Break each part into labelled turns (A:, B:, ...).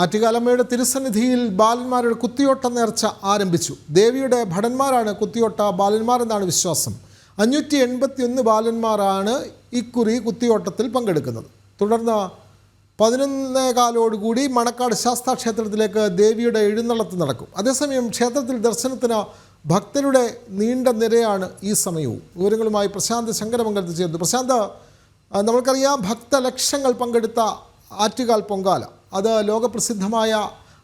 A: ആറ്റുകാലമ്മയുടെ തിരുസന്നിധിയിൽ ബാലന്മാരുടെ കുത്തിയോട്ട നേർച്ച ആരംഭിച്ചു. ദേവിയുടെ ഭടന്മാരാണ് കുത്തിയോട്ട ബാലന്മാരെന്നാണ് വിശ്വാസം. 581 ബാലന്മാരാണ് ഇക്കുറി കുത്തിയോട്ടത്തിൽ പങ്കെടുക്കുന്നത്. തുടർന്ന് 11:15 മണക്കാട് ശാസ്താ ക്ഷേത്രത്തിലേക്ക് ദേവിയുടെ എഴുന്നള്ളത്ത് നടക്കും. അതേസമയം ക്ഷേത്രത്തിൽ ദർശനത്തിന് ഭക്തരുടെ നീണ്ട നിരയാണ് ഈ സമയവും. വിവരങ്ങളുമായി പ്രശാന്ത് ശങ്കരമംഗലത്ത് ചേർന്നു. പ്രശാന്ത്, നമ്മൾക്കറിയാം ഭക്തലക്ഷങ്ങൾ പങ്കെടുത്ത ആറ്റുകാൽ പൊങ്കാല, അത് ലോകപ്രസിദ്ധമായ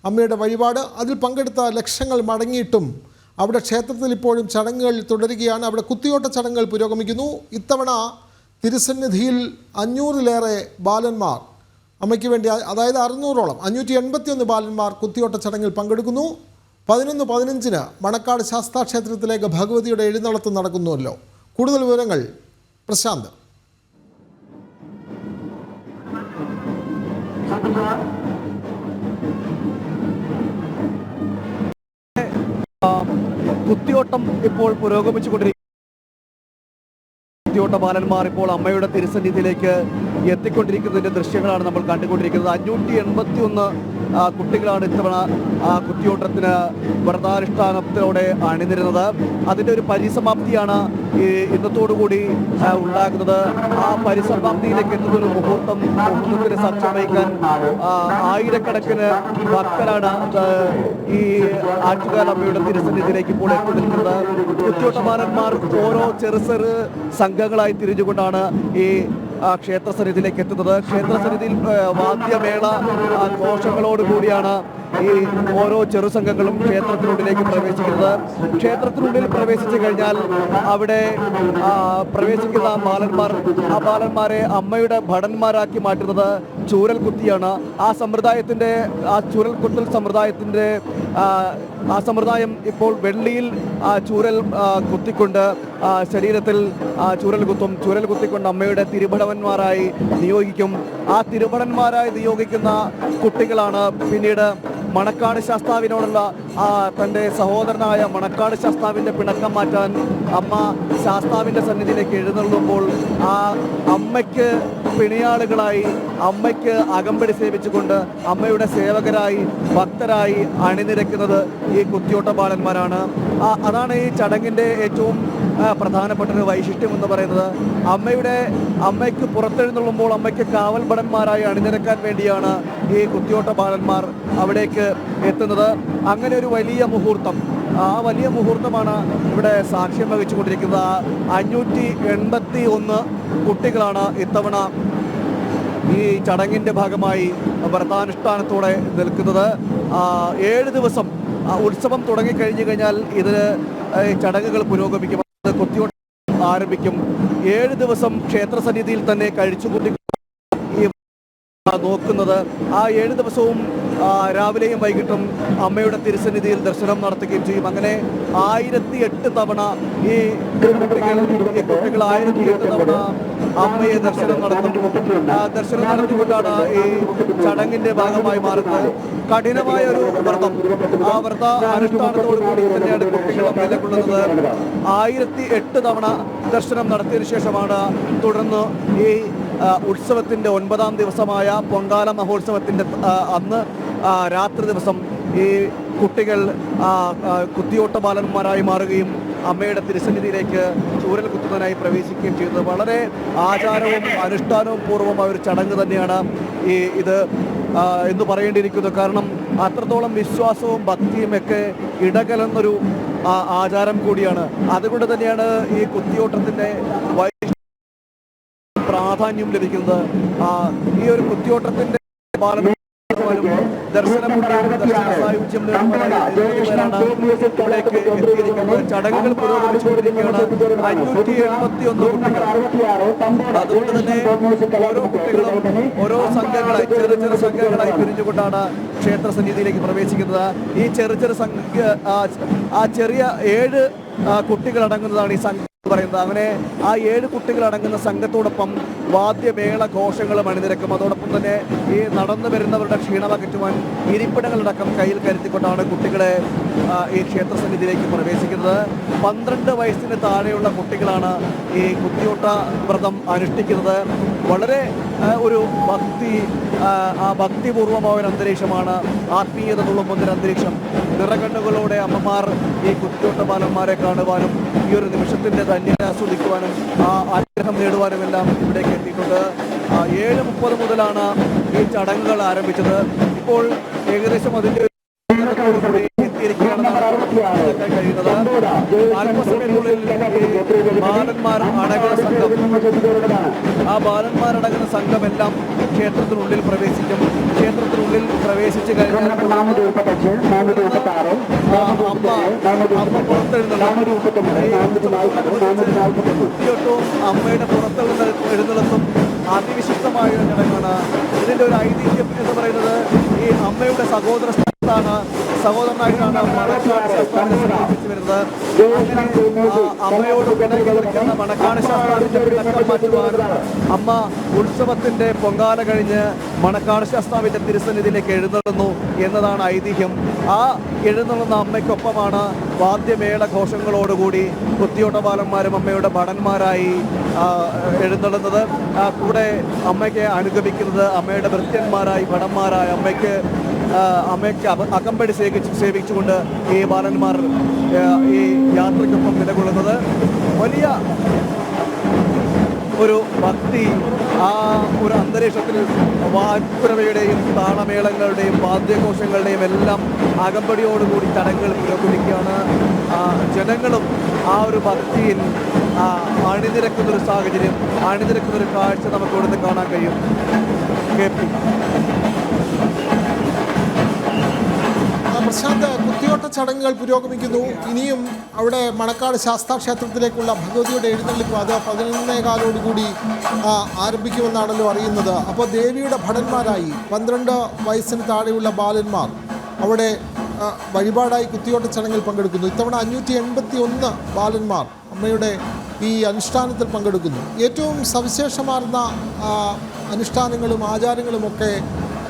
A: അമ്മയുടെ വഴിപാട്. അതിൽ പങ്കെടുത്ത ലക്ഷങ്ങൾ മടങ്ങിയിട്ടും അവിടെ ക്ഷേത്രത്തിൽ ഇപ്പോഴും ചടങ്ങുകൾ തുടരുകയാണ്. അവിടെ കുത്തിയോട്ട ചടങ്ങുകൾ പുരോഗമിക്കുന്നു. ഇത്തവണ തിരുസന്നിധിയിൽ 500-ലേറെ ബാലന്മാർ അമ്മയ്ക്ക് വേണ്ടി, അതായത് 600-ഓളം 581 ബാലന്മാർ കുത്തിയോട്ട ചടങ്ങിൽ പങ്കെടുക്കുന്നു. 11:15 മണക്കാട് ശാസ്താ ക്ഷേത്രത്തിലേക്ക് ഭഗവതിയുടെ എഴുന്നള്ളത്ത് നടക്കുന്നുവല്ലോ. കൂടുതൽ വിവരങ്ങൾ പ്രശാന്ത്.
B: കുത്തിയോട്ടം ഇപ്പോൾ പുരോഗമിച്ചുകൊണ്ടിരിക്കുന്നു. കുത്തിയോട്ട ബാലന്മാർ ഇപ്പോൾ അമ്മയുടെ തിരുസന്നിധിയിലേക്ക് എത്തിക്കൊണ്ടിരിക്കുന്നതിൻ്റെ ദൃശ്യങ്ങളാണ് നമ്മൾ കണ്ടുകൊണ്ടിരിക്കുന്നത്. 581 കുട്ടികളാണ് ഇത്തവണ കുത്തിയോട്ടത്തിന് വ്രതാനുഷ്ഠാനത്തിലൂടെ അണിനിരുന്നത്. അതിൻ്റെ ഒരു പരിസമാപ്തിയാണ് ഇന്നത്തോടുകൂടി ഉണ്ടാകുന്നത്. ആ പരിസമാപ്തിയിലേക്ക് എത്തുന്നൊരു മുഹൂർത്തത്തിന് സാക്ഷ്യം വഹിക്കാൻ ആയിരക്കണക്കിന് ഭക്തരാണ് ഈ ആറ്റുകാൽ അമ്മയുടെ തിരുസന്നിധിയിലേക്ക് ഇപ്പോൾ എത്തി നിൽക്കുന്നത്. കുത്തിയോട്ട ബാലന്മാർ ഓരോ ചെറു സംഘങ്ങളായി തിരിഞ്ഞുകൊണ്ടാണ് ഈ ക്ഷേത്രസന്നിധിയിലേക്ക് എത്തുന്നത്. ക്ഷേത്രസന്നിധിയിൽ വാദ്യമേള ഘോഷങ്ങളോടുകൂടിയാണ് ഈ ഓരോ ചെറു സംഘങ്ങളും ക്ഷേത്രത്തിനുള്ളിലേക്ക് പ്രവേശിക്കുന്നത്. ക്ഷേത്രത്തിനുള്ളിൽ പ്രവേശിച്ചു കഴിഞ്ഞാൽ അവിടെ പ്രവേശിക്കുന്ന ആ ബാലന്മാരെ അമ്മയുടെ ഭടന്മാരാക്കി മാറ്റുന്നത് ചൂരൽ കുത്തിയാണ്. ആ ചൂരൽ കുത്തൽ സമ്പ്രദായത്തിൻ്റെ ആ സമ്പ്രദായം ഇപ്പോൾ വെള്ളിയിൽ ചൂരൽ കുത്തിക്കൊണ്ട് ശരീരത്തിൽ ചൂരൽ കുത്തിക്കൊണ്ട് അമ്മയുടെ തിരുഭടന്മാരായി നിയോഗിക്കും. ആ തിരുഭടന്മാരായി നിയോഗിക്കുന്ന കുട്ടികളാണ് പിന്നീട് മണക്കാട് ശാസ്താവിനോടുള്ള തൻ്റെ സഹോദരനായ മണക്കാട് ശാസ്താവിൻ്റെ പിണക്കം മാറ്റാൻ അമ്മ ശാസ്താവിൻ്റെ സന്നിധിയിലേക്ക് എഴുന്നള്ളുമ്പോൾ ആ അമ്മയ്ക്ക് പിണിയാളുകളായി, അമ്മയ്ക്ക് അകമ്പടി സേവിച്ചുകൊണ്ട് അമ്മയുടെ സേവകരായി, ഭക്തരായി അണിനിരക്കുന്നത് ഈ കുത്തിയോട്ട ബാലന്മാരാണ്. അതാണ് ഈ ചടങ്ങിൻ്റെ ഏറ്റവും പ്രധാനപ്പെട്ട ഒരു വൈശിഷ്ട്യം എന്ന് പറയുന്നത്. അമ്മയ്ക്ക് പുറത്തെഴുന്നള്ളുമ്പോൾ അമ്മയ്ക്ക് കാവൽ ഭടന്മാരായി അണിനിരക്കാൻ വേണ്ടിയാണ് ഈ കുത്തിയോട്ട ബാലന്മാർ അവിടേക്ക് എത്തുന്നത്. അങ്ങനെ ഒരു വലിയ മുഹൂർത്തം, ആ വലിയ മുഹൂർത്തമാണ് ഇവിടെ സാക്ഷ്യം വഹിച്ചുകൊണ്ടിരിക്കുന്നത്. 581 കുട്ടികളാണ് ഇത്തവണ ഈ ചടങ്ങിൻ്റെ ഭാഗമായി വ്രതാനുഷ്ഠാനത്തോടെ നിൽക്കുന്നത്. 7 ദിവസം ഉത്സവം തുടങ്ങിക്കഴിഞ്ഞു കഴിഞ്ഞാൽ ഇതിന് ചടങ്ങുകൾ പുരോഗമിക്കും. കുത്തിയോട്ടം ആരംഭിക്കും. 7 ദിവസം ക്ഷേത്രസന്നിധിയിൽ തന്നെ കഴിച്ചുകൂട്ടി നോക്കുന്നത്. ആ 7 ദിവസവും രാവിലെയും വൈകിട്ടും അമ്മയുടെ തിരുസന്നിധിയിൽ ദർശനം നടത്തുകയും ചെയ്യും. അങ്ങനെ 1008 തവണ ഈ കുട്ടികൾ 1008 തവണ അമ്മയെ ദർശനം നടത്തും. ദർശനം നടത്തിക്കൊണ്ടാണ് ഈ ചടങ്ങിന്റെ ഭാഗമായി മാറുന്നത്. കഠിനമായ ഒരു വ്രതം, ആ വ്രത അനുഷ്ഠാനത്തോടു കൂടി തന്നെയാണ് കുട്ടികൾ നിലകൊള്ളുന്നത്. 1008 തവണ ദർശനം നടത്തിയതിനു ശേഷമാണ് തുടർന്ന് ഈ ഉത്സവത്തിൻ്റെ 9ാം ദിവസമായ പൊങ്കാല മഹോത്സവത്തിൻ്റെ അന്ന് രാത്രി ദിവസം ഈ കുട്ടികൾ കുത്തിയോട്ട ബാലന്മാരായി മാറുകയും അമ്മയുടെ തിരുസന്നിധിയിലേക്ക് ചൂരൽ കുത്തുന്നതിനായി പ്രവേശിക്കുകയും ചെയ്തത്. വളരെ ആചാരവും അനുഷ്ഠാനവും പൂർവ്വമായ ഒരു ചടങ്ങ് തന്നെയാണ് ഇത് എന്ന് പറയേണ്ടിയിരിക്കുന്നത്. കാരണം അത്രത്തോളം വിശ്വാസവും ഭക്തിയും ഒക്കെ ഇടകലർന്നൊരു ആചാരം കൂടിയാണ്. അതുകൊണ്ട് തന്നെയാണ് ഈ കുത്തിയോട്ടത്തിൻ്റെ പ്രാധാന്യം ലഭിക്കുന്നത്. ഈ ഒരു കുത്തിയോട്ടത്തിന്റെ ചടങ്ങുകൾ പുരോഗമിച്ചുകൊണ്ടിരിക്കുകയാണ്. 581 കുട്ടികൾ. അതുകൊണ്ട് തന്നെ ഓരോ കുട്ടികളും ഓരോ സംഘങ്ങളായി, ചെറു സംഘങ്ങളായി പിരിഞ്ഞുകൊണ്ടാണ് ക്ഷേത്രസന്നിധിയിലേക്ക് പ്രവേശിക്കുന്നത്. ഈ ചെറിയ 7 കുട്ടികൾ അടങ്ങുന്നതാണ് ഈ സംഘം പറയുന്നത്. അങ്ങനെ ആ 7 കുട്ടികൾ അടങ്ങുന്ന സംഘത്തോടൊപ്പം വാദ്യമേള ഘോഷങ്ങളും അണിനിരക്കും. അതോടൊപ്പം തന്നെ ഈ നടന്നു വരുന്നവരുടെ ക്ഷീണമകറ്റുവാൻ ഇരിപ്പിടങ്ങളടക്കം കയ്യിൽ കരുത്തിക്കൊണ്ടാണ് കുട്ടികളെ ഈ ക്ഷേത്രസന്നിധിയിലേക്ക് പ്രവേശിക്കുന്നത്. 12 വയസ്സിന് താഴെയുള്ള കുട്ടികളാണ് ഈ കുത്തിയോട്ട വ്രതം അനുഷ്ഠിക്കുന്നത്. വളരെ ഒരു ഭക്തി ആ ഭക്തിപൂർവമായ ഒരു അന്തരീക്ഷമാണ്, ആത്മീയത തുളുമ്പുന്ന ഒരു അന്തരീക്ഷം. നിറകണ്ണുകളോടെ അമ്മമാർ ഈ കുത്തിയോട്ട ബാലന്മാരെ കാണുവാനും ഈ ഒരു നിമിഷത്തിൻ്റെ ധന്യത ആസ്വദിക്കുവാനും ആ ആഗ്രഹം നേടുവാനുമെല്ലാം ഇവിടേക്ക് എത്തിയിട്ടുണ്ട്. 7:30 മുതലാണ് ഈ ചടങ്ങുകൾ ആരംഭിച്ചത്. ഇപ്പോൾ ഏകദേശം അതിൻ്റെ എത്തിയിരിക്കുകയാണെന്നാണ് മനസ്സിലാക്കാൻ കഴിയുന്നത്. അല്പസമയത്തിനുള്ളിൽ ബാലന്മാരടങ്ങുന്ന സംഘമെല്ലാം ക്ഷേത്രത്തിനുള്ളിൽ പ്രവേശിക്കും. ക്ഷേത്രത്തിനുള്ളിൽ പ്രവേശിച്ചു കഴിഞ്ഞാൽ അമ്മ പുറത്തെഴുന്നള്ളും. അമ്മയുടെ പുറത്തെഴുന്നള്ളത്തും അതിവിശിഷ്ടമായ ഒരു ചടങ്ങാണ്. ഇതിൻ്റെ ഒരു ഐതിഹ്യം എന്ന് പറയുന്നത് ഈ അമ്മയുടെ സഹോദരനായിട്ടാണ് വരുന്നത്. അമ്മയോട് പിണങ്ങിയിരിക്കുന്ന മണക്കാട് ശാസ്താവിന്റെ പിണക്കം മാറ്റുവാനും അമ്മ ഉത്സവത്തിന്റെ പൊങ്കാല കഴിഞ്ഞ് മണക്കാട് ശാസ്താവിന്റെ തിരുസന്നിധിയിലേക്ക് എഴുന്നള്ളുന്നു എന്നതാണ് ഐതിഹ്യം. ആ എഴുന്നള്ളുന്ന അമ്മയ്ക്കൊപ്പമാണ് വാദ്യമേള ഘോഷങ്ങളോടുകൂടി കുത്തിയോട്ട ബാലന്മാരും അമ്മയുടെ ഭടന്മാരായി എഴുന്നള്ളുന്നത്. കൂടെ അമ്മയ്ക്ക് അനുഗമിക്കുന്നത് അമ്മയുടെ ഭൃത്യന്മാരായി ഭടന്മാരായി അമ്മയ്ക്ക് അകമ്പടി സേവിച്ചുകൊണ്ട് ഈ ബാലന്മാർ ഈ യാത്രയ്ക്കൊപ്പം നിലകൊള്ളുന്നത്. വലിയ ഒരു ഭക്തി ആ ഒരു അന്തരീക്ഷത്തിൽ വാക്കുരവയുടെയും താളമേളങ്ങളുടെയും വാദ്യഘോഷങ്ങളുടെയും എല്ലാം അകമ്പടിയോടുകൂടി ചടങ്ങുകൾ പുരോഗമിക്കുകയാണ്. ജനങ്ങളും ആ ഒരു ഭക്തിയിൽ അണിനിരക്കുന്നൊരു സാഹചര്യം, അണിനിരക്കുന്നൊരു കാഴ്ച നമുക്ക് ഇവിടുന്ന് കാണാൻ കഴിയും.
A: പ്രശാന്ത്, കുത്തിയോട്ട ചടങ്ങുകൾ പുരോഗമിക്കുന്നു. ഇനിയും അവിടെ മണക്കാട് ശാസ്താ ക്ഷേത്രത്തിലേക്കുള്ള ഭഗവതിയുടെ എഴുന്നള്ളിപ്പ് അത് 11:15 ആരംഭിക്കുമെന്നാണല്ലോ അറിയുന്നത്. അപ്പോൾ ദേവിയുടെ ഭടന്മാരായി 12 വയസ്സിന് താഴെയുള്ള ബാലന്മാർ അവിടെ വഴിപാടായി കുത്തിയോട്ട ചടങ്ങിൽ പങ്കെടുക്കുന്നു. ഇത്തവണ 581 ബാലന്മാർ അമ്മയുടെ ഈ അനുഷ്ഠാനത്തിൽ പങ്കെടുക്കുന്നു. ഏറ്റവും സവിശേഷമാർന്ന അനുഷ്ഠാനങ്ങളും ആചാരങ്ങളുമൊക്കെ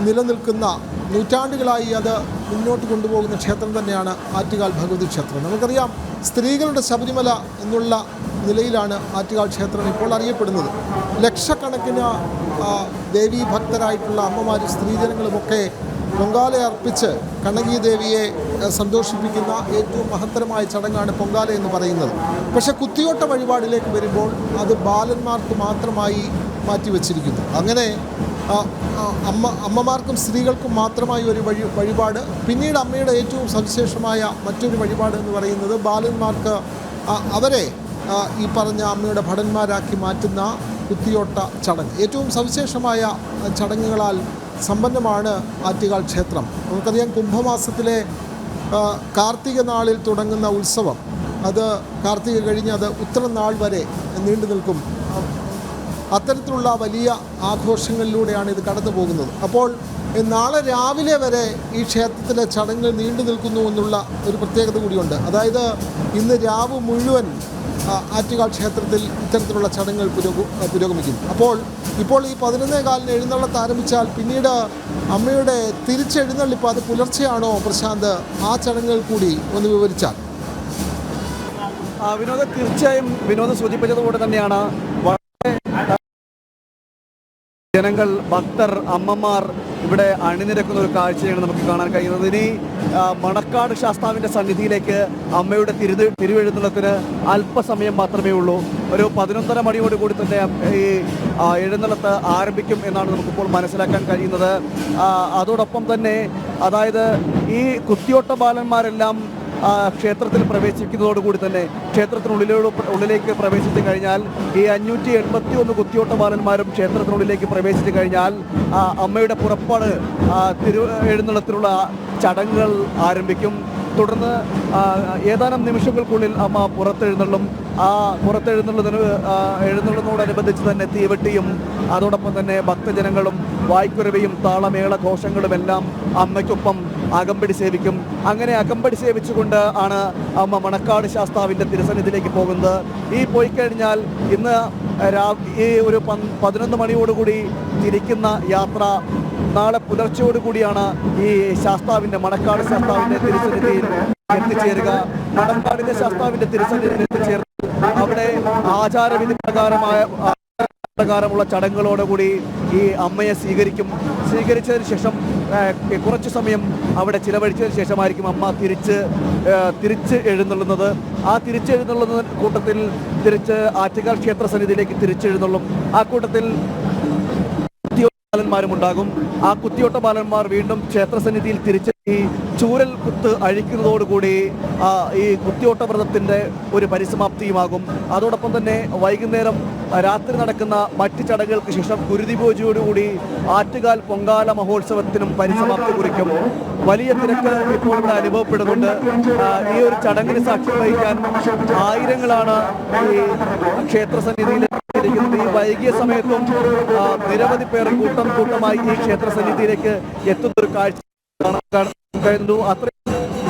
A: നിലനിൽക്കുന്ന, നൂറ്റാണ്ടുകളായി അത് മുന്നോട്ട് കൊണ്ടുപോകുന്ന ക്ഷേത്രം തന്നെയാണ് ആറ്റുകാൽ ഭഗവതി ക്ഷേത്രം. നമുക്കറിയാം, സ്ത്രീകളുടെ ശബരിമല എന്നുള്ള നിലയിലാണ് ആറ്റുകാൽ ക്ഷേത്രം ഇപ്പോൾ അറിയപ്പെടുന്നത്. ലക്ഷക്കണക്കിന് ദേവീ ഭക്തരായിട്ടുള്ള അമ്മമാരും സ്ത്രീജനങ്ങളുമൊക്കെ പൊങ്കാല അർപ്പിച്ച് കണ്ണകി ദേവിയെ സന്തോഷിപ്പിക്കുന്ന ഏറ്റവും മഹത്തരമായ ചടങ്ങാണ് പൊങ്കാല എന്ന് പറയുന്നത്. പക്ഷേ കുത്തിയോട്ട വഴിപാടിലേക്ക് വരുമ്പോൾ അത് ബാലന്മാർക്ക് മാത്രമായി മാറ്റിവെച്ചിരിക്കുന്നു. അങ്ങനെ അമ്മമാർക്കും സ്ത്രീകൾക്കും മാത്രമായി ഒരു വഴിപാട്. പിന്നീട് അമ്മയുടെ ഏറ്റവും സവിശേഷമായ മറ്റൊരു വഴിപാട് എന്ന് പറയുന്നത് ബാലന്മാർക്ക് അവരെ ഈ പറഞ്ഞ അമ്മയുടെ ഭടന്മാരാക്കി മാറ്റുന്ന കുത്തിയോട്ട ചടങ്ങ്. ഏറ്റവും സവിശേഷമായ ചടങ്ങുകളാൽ സമ്പന്നമാണ് ആറ്റുകാൽ ക്ഷേത്രം. നമുക്കറിയാം, കുംഭമാസത്തിലെ കാർത്തിക നാളിൽ തുടങ്ങുന്ന ഉത്സവം അത് കാർത്തിക കഴിഞ്ഞ് അത് ഉത്തരനാൾ വരെ നീണ്ടു നിൽക്കും. അത്തരത്തിലുള്ള വലിയ ആഘോഷങ്ങളിലൂടെയാണ് ഇത് കടന്നു പോകുന്നത്. അപ്പോൾ നാളെ രാവിലെ വരെ ഈ ക്ഷേത്രത്തിലെ ചടങ്ങ് നീണ്ടു നിൽക്കുന്നു എന്നുള്ള ഒരു പ്രത്യേകത കൂടിയുണ്ട്. അതായത് ഇന്ന് രാവ് മുഴുവൻ ആറ്റുകാൽ ക്ഷേത്രത്തിൽ ഇത്തരത്തിലുള്ള ചടങ്ങുകൾ പുരോഗമിക്കും. ഇപ്പോൾ ഈ 11:15 എഴുന്നള്ളത്ത് ആരംഭിച്ചാൽ പിന്നീട് അമ്മയുടെ തിരിച്ചെഴുന്നള്ളിപ്പ് അത് പുലർച്ചെയാണോ പ്രശാന്ത്? ആ ചടങ്ങുകൾ കൂടി ഒന്ന് വിവരിച്ചാൽ.
B: വിനോദ, തീർച്ചയായും വിനോദ സൂചിപ്പിച്ചതുപോലെ തന്നെയാണ് ജനങ്ങൾ, ഭക്തർ, അമ്മമാർ ഇവിടെ അണിനിരക്കുന്ന ഒരു കാഴ്ചയാണ് നമുക്ക് കാണാൻ കഴിയുന്നത്. ഇനി മണക്കാട് ശാസ്താവിൻ്റെ സന്നിധിയിലേക്ക് അമ്മയുടെ തിരുവെഴുന്നള്ളത്തിന് അല്പസമയം മാത്രമേ ഉള്ളൂ. ഒരു 11:30 മണിയോടുകൂടി തന്നെ ഈ എഴുന്നള്ളത്ത് ആരംഭിക്കും എന്നാണ് നമുക്കിപ്പോൾ മനസ്സിലാക്കാൻ കഴിയുന്നത്. അതോടൊപ്പം തന്നെ അതായത് ഈ കുത്തിയോട്ട ബാലന്മാരെല്ലാം ക്ഷേത്രത്തിൽ പ്രവേശിക്കുന്നതോടുകൂടി തന്നെ ക്ഷേത്രത്തിനുള്ളിലേക്ക് പ്രവേശിച്ചു കഴിഞ്ഞാൽ ഈ 581 കുത്തിയോട്ട ബാലന്മാരും ക്ഷേത്രത്തിനുള്ളിലേക്ക് പ്രവേശിച്ചു കഴിഞ്ഞാൽ അമ്മയുടെ പുറപ്പാട് എഴുന്നള്ളത്തിനുള്ള ചടങ്ങുകൾ ആരംഭിക്കും. തുടർന്ന് ഏതാനും നിമിഷങ്ങൾക്കുള്ളിൽ അമ്മ പുറത്തെഴുന്നള്ളും. ആ എഴുന്നള്ളുന്നതോടനുബന്ധിച്ച് തന്നെ തീവെട്ടിയും അതോടൊപ്പം തന്നെ ഭക്തജനങ്ങളും വായ്ക്കുരവയും താളമേള ഘോഷങ്ങളുമെല്ലാം അമ്മയ്ക്കൊപ്പം അകമ്പടി സേവിക്കും. അങ്ങനെ അകമ്പടി സേവിച്ചുകൊണ്ട് ആണ് അമ്മ മണക്കാട് ശാസ്താവിൻ്റെ തിരുസന്നിധിയിലേക്ക് പോകുന്നത്. ഈ പോയി കഴിഞ്ഞാൽ ഇന്ന് ഈ ഒരു 11 മണിയോടുകൂടി തിരിക്കുന്ന യാത്ര നാളെ പുലർച്ചയോടുകൂടിയാണ് ഈ മണക്കാട് ശാസ്താവിൻ്റെ തിരുസന്നിധിയിൽ എത്തിച്ചേരുക. മണക്കാടിൻ്റെ ശാസ്താവിൻ്റെ തിരുസന്നിധിയിൽ എത്തിച്ചേർന്ന് അവിടെ ആചാരവിധി പ്രകാരമായ പ്രകാരമുള്ള ചടങ്ങുകളോടുകൂടി ഈ അമ്മയെ സ്വീകരിച്ചതിന് ശേഷം കുറച്ച് സമയം അവിടെ ചിലവഴിച്ചതിന് ശേഷമായിരിക്കും അമ്മ തിരിച്ച് എഴുന്നള്ളുന്നത്. ആ തിരിച്ചെഴുന്നള്ളുന്ന കൂട്ടത്തിൽ തിരിച്ച് ആറ്റുകാൽ ക്ഷേത്ര സന്നിധിയിലേക്ക് തിരിച്ചെഴുന്നള്ളും. ആ കൂട്ടത്തിൽ ബാലന്മാരുമുണ്ടാകും. ആ കുത്തിയോട്ട ബാലന്മാർ വീണ്ടും ക്ഷേത്രസന്നിധിയിൽ തിരിച്ചെത്തി ചൂരൽ കുത്ത് അഴിക്കുന്നതോടുകൂടി ഈ കുത്തിയോട്ട വ്രതത്തിന്റെ ഒരു പരിസമാപ്തിയുമാകും. അതോടൊപ്പം തന്നെ വൈകുന്നേരം രാത്രി നടക്കുന്ന മറ്റ് ചടങ്ങുകൾക്ക് ശേഷം ഗുരുതി പൂജയോടുകൂടി ആറ്റുകാൽ പൊങ്കാല മഹോത്സവത്തിനും പരിസമാപ്തി കുറിക്കും. വലിയ തിരക്ക് ഇപ്പോൾ ഇവിടെ അനുഭവപ്പെടുന്നുണ്ട്. ഈ ഒരു ചടങ്ങിന് സാക്ഷ്യം വഹിക്കാൻ ആയിരങ്ങളാണ് ഈ ക്ഷേത്രസന്നിധിയിൽ ഈ വൈകിയ സമയത്തും നിരവധി പേർ കൂട്ടമായി ഈ ക്ഷേത്ര സന്നിധിയിലേക്ക് എത്തുന്ന ഒരു കാഴ്ച കാണുന്നു. അത്രയും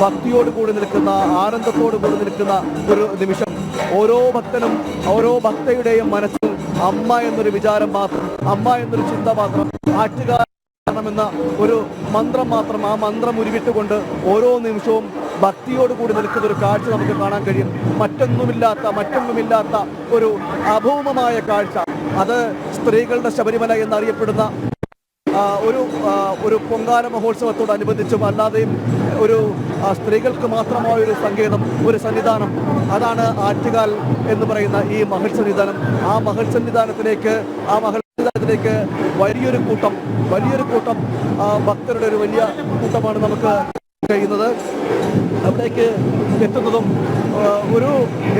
B: ഭക്തിയോട് കൂടി നിൽക്കുന്ന, ആനന്ദത്തോട് കൂടി നിൽക്കുന്ന ഒരു നിമിഷം. ഓരോ ഭക്തനും ഓരോ ഭക്തയുടെയും മനസ്സിൽ അമ്മ എന്നൊരു വിചാരം മാത്രം, അമ്മ എന്നൊരു ചിന്ത മാത്രം, ആറ്റുകാരണമെന്ന ഒരു മന്ത്രം മാത്രം, ആ മന്ത്രം ഉരുവിട്ടുകൊണ്ട് ഓരോ നിമിഷവും ഭക്തിയോട് കൂടി നിൽക്കുന്ന ഒരു കാഴ്ച നമുക്ക് കാണാൻ കഴിയും. മറ്റൊന്നുമില്ലാത്ത ഒരു അഭൗമമായ കാഴ്ച. അത് സ്ത്രീകളുടെ ശബരിമല എന്നറിയപ്പെടുന്ന ഒരു പൊങ്കാല മഹോത്സവത്തോടനുബന്ധിച്ചും അല്ലാതെയും ഒരു സ്ത്രീകൾക്ക് മാത്രമായ ഒരു സങ്കേതം, ഒരു സന്നിധാനം, അതാണ് ആറ്റുകാൽ എന്ന് പറയുന്ന ഈ മഹൽ സന്നിധാനം. ആ മഹൽ സന്നിധാനത്തിലേക്ക് വലിയൊരു കൂട്ടം ഭക്തരുടെ ഒരു വലിയ കൂട്ടമാണ് നമുക്ക് കഴിയുന്നത്. അവിടേക്ക് എത്തുന്നതും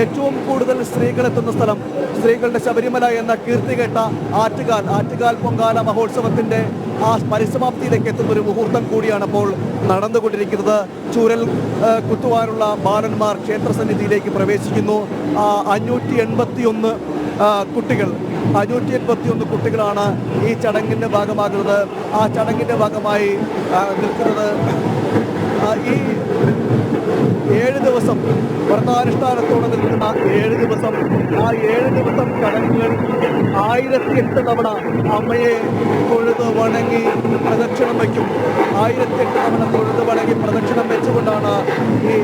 B: ഏറ്റവും കൂടുതൽ സ്ത്രീകൾ എത്തുന്ന സ്ഥലം, സ്ത്രീകളുടെ ശബരിമല എന്ന കീർത്തി കേട്ട ആറ്റുകാൽ പൊങ്കാല മഹോത്സവത്തിന്റെ ആ പരിസമാപ്തിയിലേക്ക് എത്തുന്ന ഒരു മുഹൂർത്തം കൂടിയാണ് അപ്പോൾ നടന്നുകൊണ്ടിരിക്കുന്നത്. ചൂരൽ കുത്തുവാനുള്ള ബാലന്മാർ ക്ഷേത്രസന്നിധിയിലേക്ക് പ്രവേശിക്കുന്നു. 581 കുട്ടികളാണ് ഈ ചടങ്ങിന്റെ ഭാഗമാകുന്നത്. ആ ചടങ്ങിന്റെ ഭാഗമായി നിൽക്കുന്നത് ഈ 7 ദിവസം വ്രതാനുഷ്ഠാനത്തോടെ നിൽക്കുന്ന 7 ദിവസം, ആ 7 ദിവസം ചടങ്ങുകൾ 1008 തവണ അമ്മയെ തൊഴുത് വണങ്ങി പ്രദക്ഷിണം വയ്ക്കും. 1008 തവണ തൊഴുത് വണങ്ങി പ്രദക്ഷിണം വെച്ചുകൊണ്ടാണ് ഈ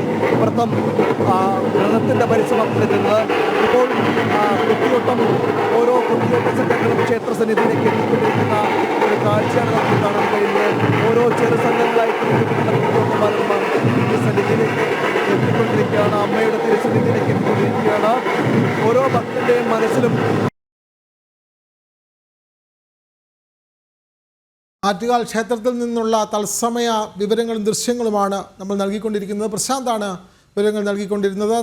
B: വ്രതത്തിന്റെ പരിശ്രമം നിൽക്കുന്നത്. ഇപ്പോൾ ഓരോ കുത്തിയോട്ട സംഘങ്ങളും ക്ഷേത്ര സന്നിധിയിലേക്ക് എത്തിക്കൊണ്ടിരിക്കുന്ന ഒരു കാഴ്ചയാണ് നമുക്ക് കാണാൻ കഴിയുന്നത്. ഓരോ ചെറു സംഘങ്ങളായി കുത്തിയോട്ടന്മാർ ഈ സന്നിധിയിലേക്ക് എത്തിക്കൊണ്ടിരിക്കുകയാണ്, അമ്മയുടെ തിരുസന്നിധിയിലേക്ക് എത്തിക്കൊണ്ടിരിക്കുകയാണ്. ഓരോ ഭക്തന്റെയും മനസ്സിലും
A: ആറ്റുകാൽ ക്ഷേത്രത്തിൽ നിന്നുള്ള തത്സമയ വിവരങ്ങളും ദൃശ്യങ്ങളുമാണ് നമ്മൾ നൽകിക്കൊണ്ടിരിക്കുന്നത്. പ്രശാന്താണ് വിവരങ്ങൾ നൽകിക്കൊണ്ടിരുന്നത്.